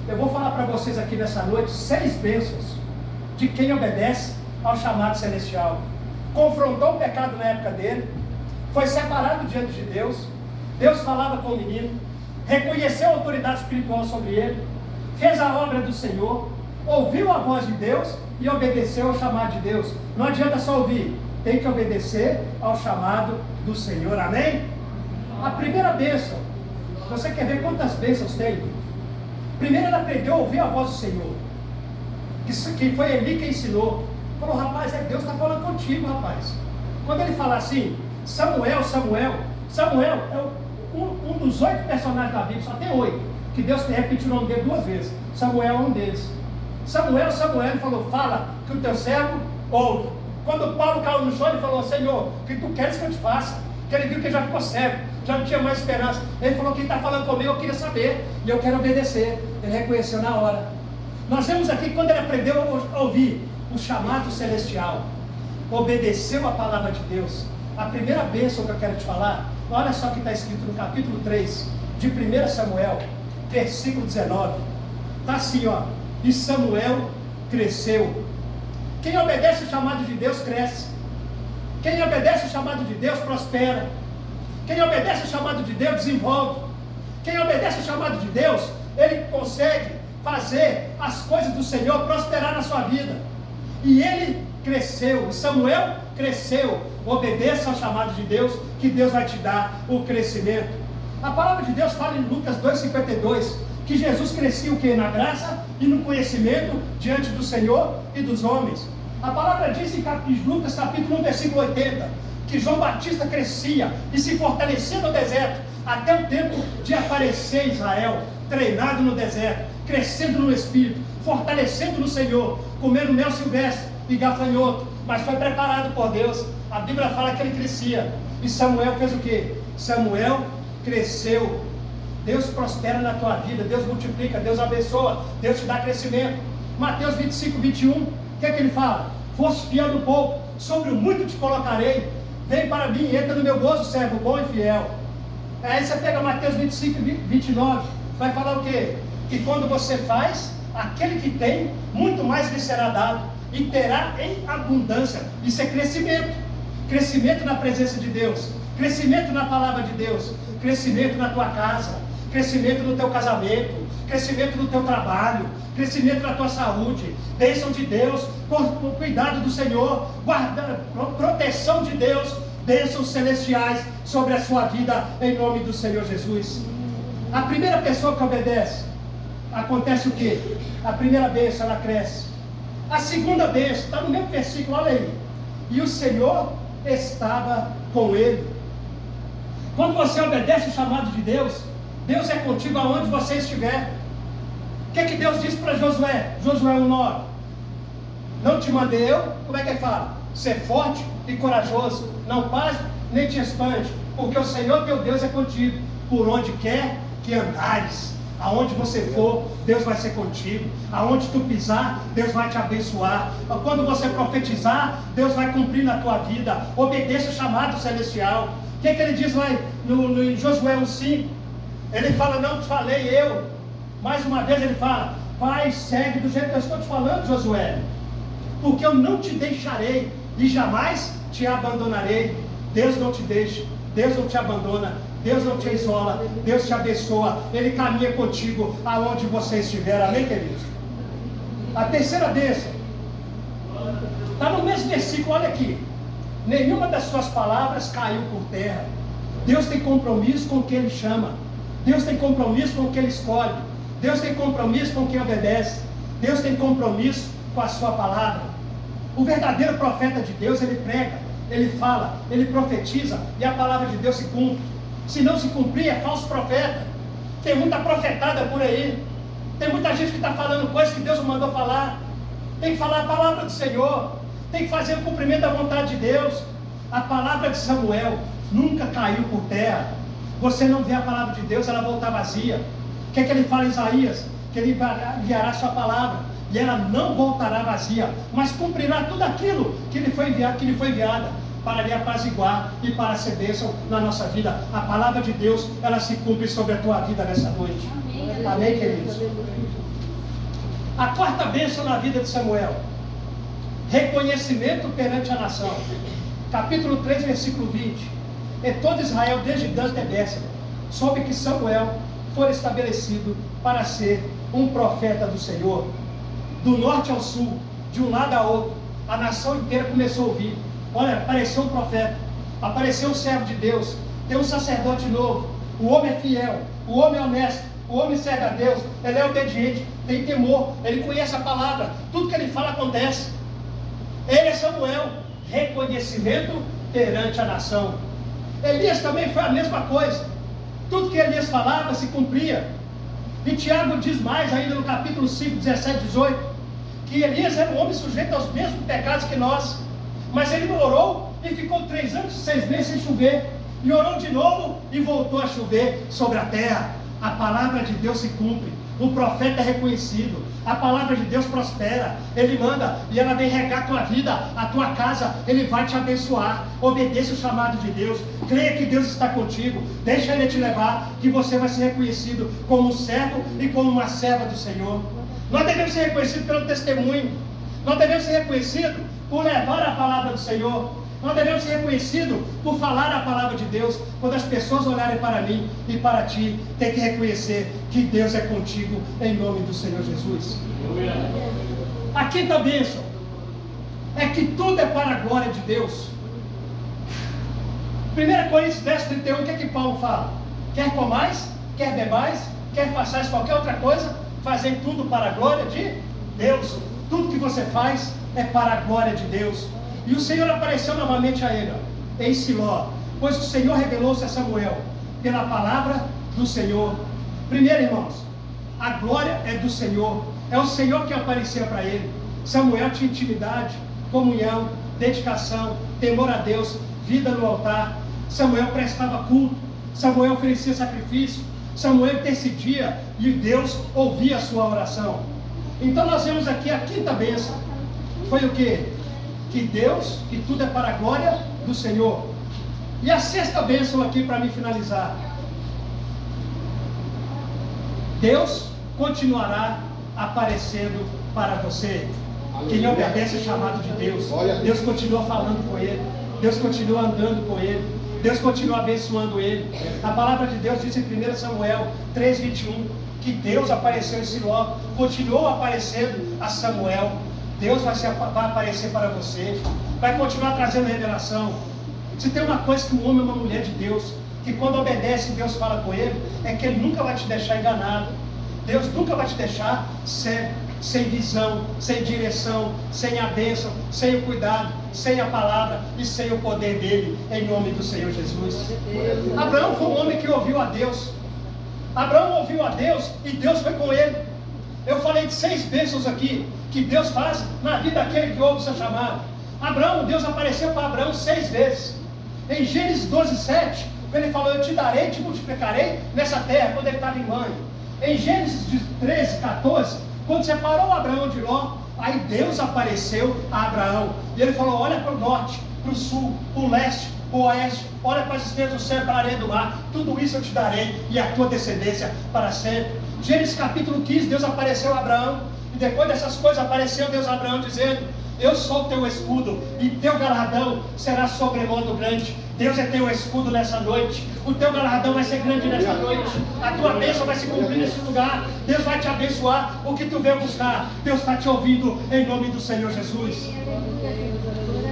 eu vou falar para vocês aqui nessa noite 6 bênçãos de quem obedece ao chamado celestial. Confrontou o pecado na época dele, foi separado diante de Deus, Deus falava com o menino, reconheceu a autoridade espiritual sobre ele, fez a obra do Senhor, ouviu a voz de Deus e obedeceu ao chamado de Deus. Não adianta só ouvir, tem que obedecer ao chamado do Senhor, amém? A primeira bênção, você quer ver quantas bênçãos tem? Primeiro ele aprendeu a ouvir a voz do Senhor, que foi Eli que ensinou. Falou, rapaz, Deus está falando contigo, rapaz. Quando ele fala assim, Samuel é um dos 8 personagens da Bíblia, só tem 8, que Deus repetiu o nome dele 2 vezes. Samuel é um deles. Samuel, ele falou, fala que o teu servo ouve. Quando Paulo caiu no chão, ele falou, Senhor, o que tu queres que eu te faça? Que ele viu que ele já ficou cego, já não tinha mais esperança. Ele falou, quem está falando comigo, eu queria saber, e eu quero obedecer. Ele reconheceu na hora. Nós vemos aqui, quando ele aprendeu a ouvir o chamado celestial, obedeceu a palavra de Deus. A primeira bênção que eu quero te falar, olha só o que está escrito no capítulo 3 de 1 Samuel, versículo 19. Está assim, ó, e Samuel cresceu. Quem obedece o chamado de Deus cresce. Quem obedece o chamado de Deus prospera. Quem obedece o chamado de Deus desenvolve. Quem obedece o chamado de Deus, ele consegue fazer as coisas do Senhor prosperar na sua vida. E ele cresceu, Samuel cresceu. Obedeça ao chamado de Deus, que Deus vai te dar o crescimento. A palavra de Deus fala em Lucas 2,52, que Jesus crescia o quê? Na graça e no conhecimento diante do Senhor e dos homens. A palavra diz em Lucas capítulo 1, versículo 80, que João Batista crescia e se fortalecia no deserto, até o tempo de aparecer Israel, treinado no deserto, crescendo no Espírito, fortalecendo no Senhor, comendo mel silvestre e gafanhoto, mas foi preparado por Deus. A Bíblia fala que ele crescia. E Samuel fez o quê? Samuel cresceu. Deus prospera na tua vida, Deus multiplica, Deus abençoa, Deus te dá crescimento. Mateus 25, 21, o que é que ele fala? Fosse fiel no pouco, sobre o muito te colocarei. Vem para mim, entra no meu gozo, servo bom e fiel. Aí você pega Mateus 25, 29, vai falar o quê? Que quando você faz, aquele que tem, muito mais lhe será dado, e terá em abundância. Isso é crescimento. Crescimento na presença de Deus, crescimento na palavra de Deus, crescimento na tua casa, crescimento no teu casamento, crescimento no teu trabalho, crescimento na tua saúde, bênção de Deus, cuidado do Senhor, proteção de Deus, bênçãos celestiais sobre a sua vida, em nome do Senhor Jesus. A primeira pessoa que obedece, acontece o quê? A primeira bênção, ela cresce. A segunda bênção, está no mesmo versículo, olha aí. E o Senhor estava com ele. Quando você obedece o chamado de Deus, Deus é contigo aonde você estiver. O que Deus disse para Josué? Josué 1,9. Não te mandei eu, como é que ele fala? Ser forte e corajoso, não pasme nem te espante, porque o Senhor teu Deus é contigo, por onde quer que andares. Aonde você for, Deus vai ser contigo. Aonde tu pisar, Deus vai te abençoar. Quando você profetizar, Deus vai cumprir na tua vida. Obedeça o chamado celestial. O que ele diz lá em Josué 1,5? Ele fala, não te falei eu. Mais uma vez ele fala, vai, segue do jeito que eu estou te falando, Josué, porque eu não te deixarei e jamais te abandonarei. Deus não te deixa, Deus não te abandona, Deus não te isola, Deus te abençoa, Ele caminha contigo aonde você estiver, amém, queridos? A terceira bênção está no mesmo versículo, olha aqui. Nenhuma das suas palavras caiu por terra. Deus tem compromisso com quem Ele chama, Deus tem compromisso com quem Ele escolhe, Deus tem compromisso com quem obedece, Deus tem compromisso com a sua palavra. O verdadeiro profeta de Deus, ele prega, ele fala, ele profetiza e a palavra de Deus se cumpre. Se não se cumprir, é falso profeta. Tem muita profetada por aí, tem muita gente que está falando coisas que Deus não mandou falar. Tem que falar a palavra do Senhor, tem que fazer o cumprimento da vontade de Deus. A palavra de Samuel nunca caiu por terra. Você não vê a palavra de Deus, ela voltar vazia. O que é que ele fala em Isaías? Que ele enviará a sua palavra e ela não voltará vazia, mas cumprirá tudo aquilo que lhe foi enviada, para lhe apaziguar e para ser bênção na nossa vida. A palavra de Deus, ela se cumpre sobre a tua vida nessa noite. Amém, queridos? A quarta bênção na vida de Samuel: reconhecimento perante a nação. Capítulo 3, versículo 20. E todo Israel, desde Dan até Bérseba, soube que Samuel foi estabelecido para ser um profeta do Senhor. Do norte ao sul, de um lado a outro, a nação inteira começou a ouvir: olha, apareceu um profeta, apareceu um servo de Deus, tem um sacerdote novo, o homem é fiel, o homem é honesto, o homem serve a Deus, ele é obediente, tem temor, ele conhece a palavra, tudo que ele fala acontece. Ele é Samuel. Reconhecimento perante a nação. Elias também foi a mesma coisa. Tudo que Elias falava se cumpria. E Tiago diz mais ainda no capítulo 5, 17, 18, que Elias era um homem sujeito aos mesmos pecados que nós, mas ele orou e ficou 3 anos e 6 meses sem chover, e orou de novo e voltou a chover sobre a terra. A palavra de Deus se cumpre, o profeta é reconhecido, a palavra de Deus prospera, ele manda e ela vem regar a tua vida, a tua casa, ele vai te abençoar. Obedeça o chamado de Deus, creia que Deus está contigo, deixa ele te levar, que você vai ser reconhecido como um servo e como uma serva do Senhor. Nós devemos ser reconhecidos pelo testemunho, nós devemos ser reconhecidos por levar a palavra do Senhor, nós devemos ser reconhecidos por falar a palavra de Deus. Quando as pessoas olharem para mim e para ti, tem que reconhecer que Deus é contigo, em nome do Senhor Jesus. A quinta bênção é que tudo é para a glória de Deus. 1 Coríntios 10, 31, o que é que Paulo fala? Quer comais, quer bebais, quer façais qualquer outra coisa, fazem tudo para a glória de Deus. Tudo que você faz é para a glória de Deus. E o Senhor apareceu novamente a ele, em Siló, pois o Senhor revelou-se a Samuel pela palavra do Senhor. Primeiro, irmãos, a glória é do Senhor, é o Senhor que apareceu para ele. Samuel tinha intimidade, comunhão, dedicação, temor a Deus, vida no altar. Samuel prestava culto, Samuel oferecia sacrifício, Samuel intercedia e Deus ouvia a sua oração. Então nós vemos aqui a quinta bênção. Foi o quê? Que Deus, que tudo é para a glória do Senhor. E a sexta bênção aqui para me finalizar: Deus continuará aparecendo para você. Quem obedece o chamado de Deus, Deus continua falando com ele, Deus continua andando com ele, Deus continua abençoando ele. A palavra de Deus diz em 1 Samuel 3, 21, que Deus apareceu em Siló, continuou aparecendo a Samuel. Deus vai aparecer para você, vai continuar trazendo revelação. Se tem uma coisa que um homem e uma mulher de Deus, que quando obedece e Deus fala com ele, é que ele nunca vai te deixar enganado. Deus nunca vai te deixar sem visão, sem direção, sem a bênção, sem o cuidado, sem a palavra e sem o poder dele, em nome do Senhor Jesus. Abraão foi um homem que ouviu a Deus. Abraão ouviu a Deus e Deus foi com ele. Eu falei de 6 bênçãos aqui, que Deus faz na vida daquele que ouve o seu chamado. Abraão, Deus apareceu para Abraão 6 vezes. Em Gênesis 12, 7, ele falou: eu te darei, te multiplicarei nessa terra, quando ele estava em banho. Em Gênesis 13, 14, quando separou Abraão de Ló, aí Deus apareceu a Abraão. E ele falou: olha para o norte, para o sul, para o leste, para o oeste, olha para as estrelas do céu e para a areia do mar. Tudo isso eu te darei, e a tua descendência para sempre. Gênesis capítulo 15, Deus apareceu a Abraão. E depois dessas coisas apareceu Deus a Abraão dizendo: eu sou teu escudo, e teu galardão será sobremodo grande. Deus é teu escudo nessa noite. O teu galardão vai ser grande nessa noite. A tua bênção vai se cumprir nesse lugar. Deus vai te abençoar. O que tu veio buscar, Deus está te ouvindo, em nome do Senhor Jesus.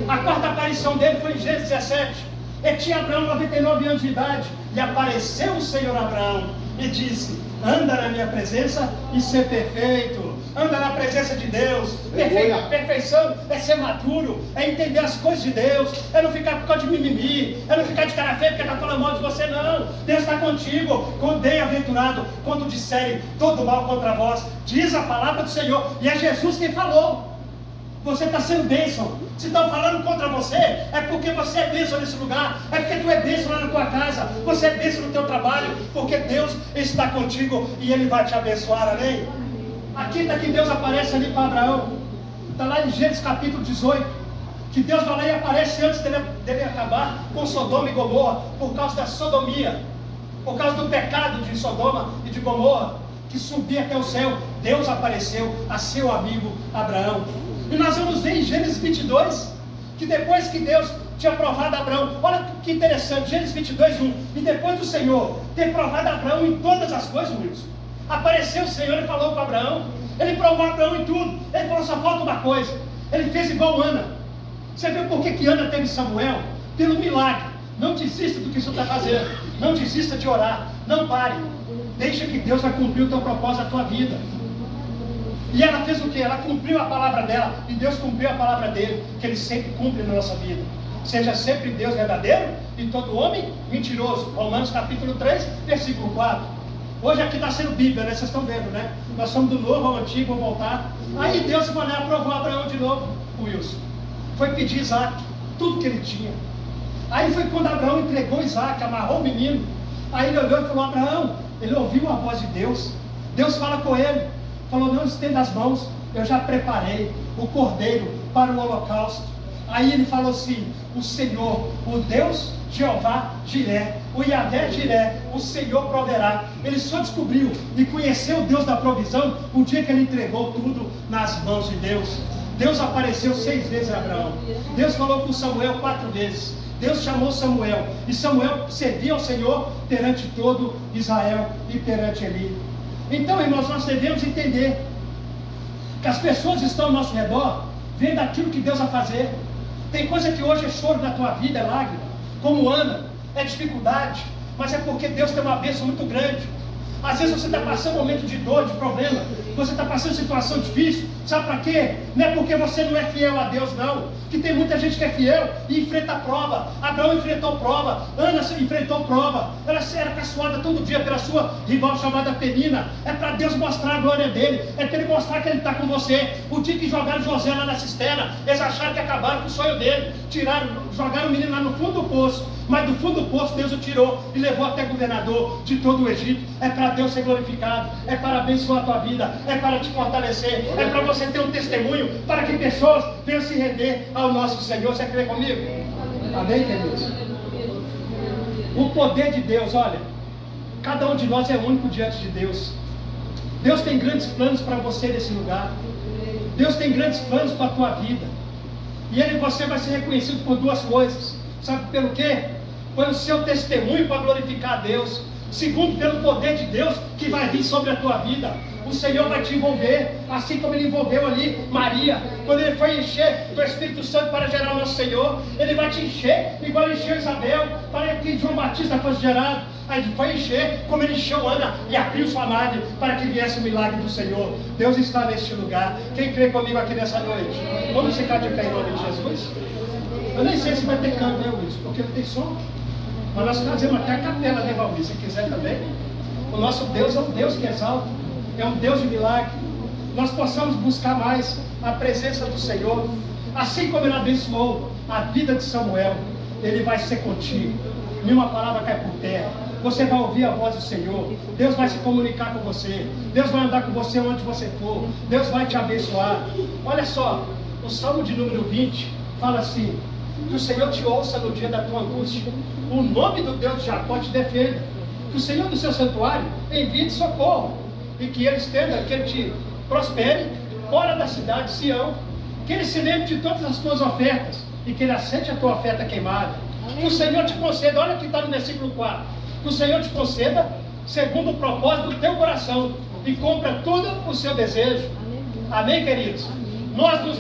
A quarta aparição dele foi em Gênesis 17. Ele tinha Abraão 99 anos de idade, e apareceu o Senhor a Abraão e disse: anda na minha presença e ser perfeito. Anda na presença de Deus. Perfeição é ser maduro, é entender as coisas de Deus, é não ficar por causa de mimimi, é não ficar de cara feia porque está falando mal de você, não. Deus está contigo. Bem-aventurado quando disserem todo mal contra vós, diz a palavra do Senhor, e é Jesus quem falou. Você está sendo bênção. Se estão falando contra você, é porque você é bênção nesse lugar, é porque tu é bênção lá na tua casa, você é bênção no teu trabalho, porque Deus está contigo e Ele vai te abençoar, amém? A quinta que Deus aparece ali para Abraão, está lá em Gênesis capítulo 18, que Deus vai lá e aparece antes dele acabar com Sodoma e Gomorra, por causa da sodomia, por causa do pecado de Sodoma e de Gomorra, que subir até o céu, Deus apareceu a seu amigo Abraão. E nós vamos ver em Gênesis 22, que depois que Deus tinha provado Abraão, olha que interessante, Gênesis 22, 1, e depois do Senhor ter provado Abraão em todas as coisas, Wilson, apareceu o Senhor e falou com Abraão, ele provou Abraão em tudo, ele falou, só falta uma coisa, ele fez igual Ana. Você viu por que Ana teve Samuel? Pelo milagre. Não desista do que você está fazendo, não desista de orar, não pare, deixa que Deus vai cumprir o teu propósito na tua vida. E ela fez o que? Ela cumpriu a palavra dela, e Deus cumpriu a palavra dele, que ele sempre cumpre na nossa vida. Seja sempre Deus verdadeiro e todo homem mentiroso. Romanos capítulo 3, versículo 4. Hoje aqui está sendo Bíblia, né? Vocês estão vendo, né? Nós somos do novo ao antigo, vamos voltar. Aí Deus foi lá e aprovou Abraão de novo, Wilson. Foi pedir Isaac, tudo que ele tinha. Aí foi quando Abraão entregou Isaac, amarrou o menino. Aí ele olhou e falou, Abraão, ele ouviu a voz de Deus. Deus fala com ele, falou, não estenda as mãos, eu já preparei o cordeiro para o holocausto. Aí ele falou assim, o Senhor, o Deus Jeová Jiré, o Yahvé Jiré, o Senhor proverá. Ele só descobriu e conheceu o Deus da provisão o dia que ele entregou tudo nas mãos de Deus. Deus apareceu 6 vezes a Abraão. Deus falou com Samuel 4 vezes. Deus chamou Samuel, e Samuel servia ao Senhor perante todo Israel e perante Eli. Então, irmãos, nós devemos entender que as pessoas que estão ao nosso redor vendo aquilo que Deus vai fazer. Tem coisa que hoje é choro na tua vida, é lágrima, como Ana, é dificuldade, mas é porque Deus tem uma bênção muito grande. Às vezes você está passando um momento de dor, de problema, você está passando situação difícil, sabe para quê? Não é porque você não é fiel a Deus, não, que tem muita gente que é fiel e enfrenta a prova. Abraão enfrentou prova, Ana enfrentou prova, ela era caçoada todo dia pela sua rival chamada Penina. É para Deus mostrar a glória dele, é para ele mostrar que ele está com você. O dia que jogaram José lá na cisterna, eles acharam que acabaram com o sonho dele, jogaram o menino lá no fundo do poço, mas do fundo do poço Deus o tirou e levou até governador de todo o Egito. É para Deus ser glorificado, é para abençoar a tua vida, é para te fortalecer, é para você ter um testemunho, para que pessoas venham se render ao nosso Senhor. Você crê comigo? Amém, queridos? O poder de Deus, olha, cada um de nós é único diante de Deus. Deus tem grandes planos para você nesse lugar. Deus tem grandes planos para a tua vida. E você vai ser reconhecido por 2 coisas. Sabe pelo quê? Pelo seu testemunho para glorificar a Deus. Segundo, pelo poder de Deus que vai vir sobre a tua vida. O Senhor vai te envolver, assim como ele envolveu ali Maria, quando ele foi encher do Espírito Santo para gerar o nosso Senhor. Ele vai te encher, igual ele encheu Isabel, para que João Batista fosse gerado. Aí ele foi encher, como ele encheu Ana e abriu sua madre, para que viesse o milagre do Senhor. Deus está neste lugar. Quem crê comigo aqui nessa noite? Vamos ficar de pé em nome de Jesus? Eu nem sei se vai ter canto, né, Luiz? Porque não tem som. Mas nós fazemos até a capela, né, Valmir? Se quiser também. O nosso Deus é um Deus que exalta, é um Deus de milagre. Nós possamos buscar mais a presença do Senhor. Assim como ele abençoou a vida de Samuel, ele vai ser contigo. Nenhuma palavra cai por terra. Você vai ouvir a voz do Senhor. Deus vai se comunicar com você. Deus vai andar com você onde você for. Deus vai te abençoar. Olha só, o Salmo de número 20 fala assim: que o Senhor te ouça no dia da tua angústia. O nome do Deus de Jacó te defenda. Que o Senhor do seu santuário envie de socorro. E que ele estenda, que ele te prospere fora da cidade de Sião. Que ele se lembre de todas as tuas ofertas. E que ele aceite a tua oferta queimada. Que o Senhor te conceda, olha que está no versículo 4. Que o Senhor te conceda segundo o propósito do teu coração. E cumpra todo o seu desejo. Amém, queridos? Nós nos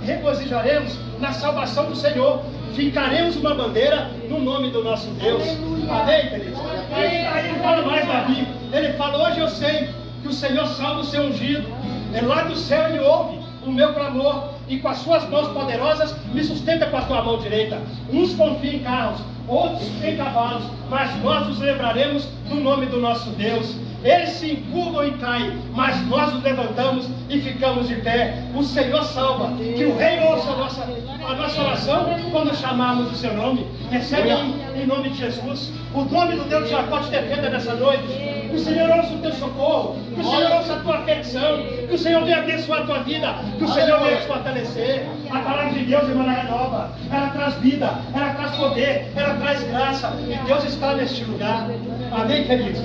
regozijaremos na salvação do Senhor. Fincaremos uma bandeira no nome do nosso Deus. Amém, queridos? Aí ele fala mais, Davi. Ele fala: hoje eu sei que o Senhor salva o seu ungido. É lá do céu ele ouve o meu clamor, e com as suas mãos poderosas me sustenta com a tua mão direita. Uns confiam em carros, outros em cavalos, mas nós nos lembraremos do nome do nosso Deus. Eles se encurvam e caem, mas nós nos levantamos e ficamos de pé. O Senhor salva. Que o Rei ouça a nossa oração quando chamarmos o seu nome. Recebe em nome de Jesus. O nome do Deus de Jacó te defenda nessa noite. Que o Senhor ouça o teu socorro. Que o Senhor ouça a tua petição. Que o Senhor venha abençoar a tua vida. Que o Senhor venha te fortalecer. A palavra de Deus, irmã, ela renova. Ela traz vida, ela traz poder, ela traz graça. E Deus está neste lugar. Amém, queridos?